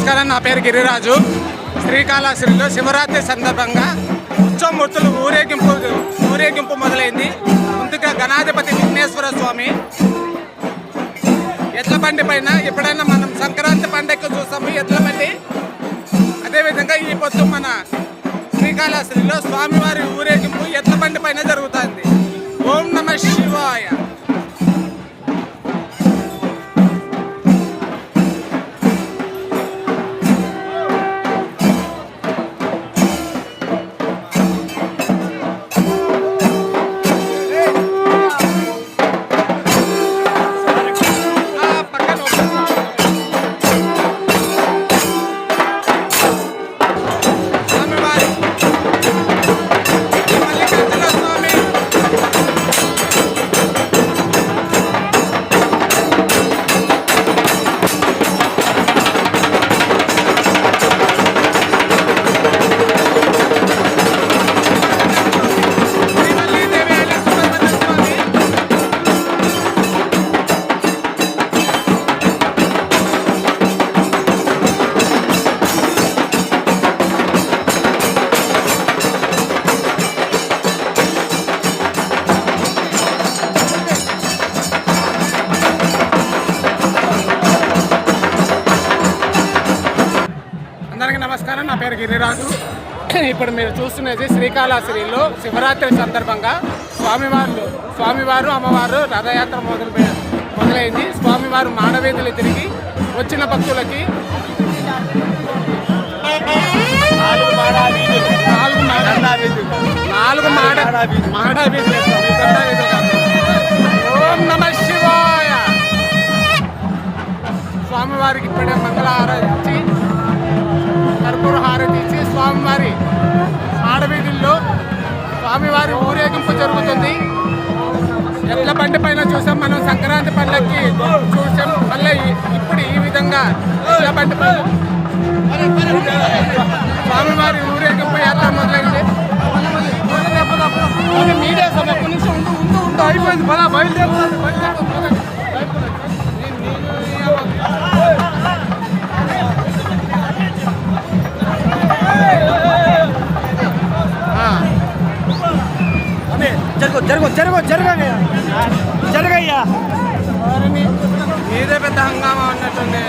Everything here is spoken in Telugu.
నమస్కారం. నా పేరు గిరిరాజు. శ్రీకాళహస్తిలో శివరాత్రి సందర్భంగా ఉత్సవమూర్తులు ఊరేగింపు మొదలైంది. ముందుగా గణాధిపతి విఘ్నేశ్వర స్వామి ఎడ్ల బండి పైన, ఎప్పుడైనా మనం సంక్రాంతి పండుగ చూస్తాము ఎడ్ల బండి, అదేవిధంగా ఈ పొద్దు మన శ్రీకాళహస్తిలో స్వామివారి ఊరేగింపు ఎడ్ల బండి పైన జరుగుతుంది. ఓం నమ శివాయ. అందరికీ నమస్కారం. నా పేరు గిరిరాజు. ఇప్పుడు మీరు చూస్తున్నది శ్రీకాళహస్తిలో శివరాత్రి సందర్భంగా స్వామివారు అమ్మవారు రథయాత్ర మొదలైంది. స్వామివారు మాడవీధులు తిరిగి వచ్చిన భక్తులకి నాలుగు మాడవీధులు. ఓం నమ శివాయ. స్వామివారికి ఇప్పుడే మంగళహారతి కర్పూర హారతి ఇచ్చి స్వామివారి ఆడవీధుల్లో స్వామివారి ఊరేగింపు జరుగుతుంది. ఎడ్ల బండి పైన చూసాం మనం సంక్రాంతి పండుగకి చూసాం. మళ్ళీ ఇప్పుడు ఈ విధంగా ఎడ్ల బండి పైన స్వామివారి ఊరేగింపు యాత్ర మొదలైంది. మీడియా సభ నుంచి ఉంటూ అయిపోయింది. బయలుదేరు. జరగయ్యా. మీదే పెద్ద హంగామా ఉన్నట్టుంది.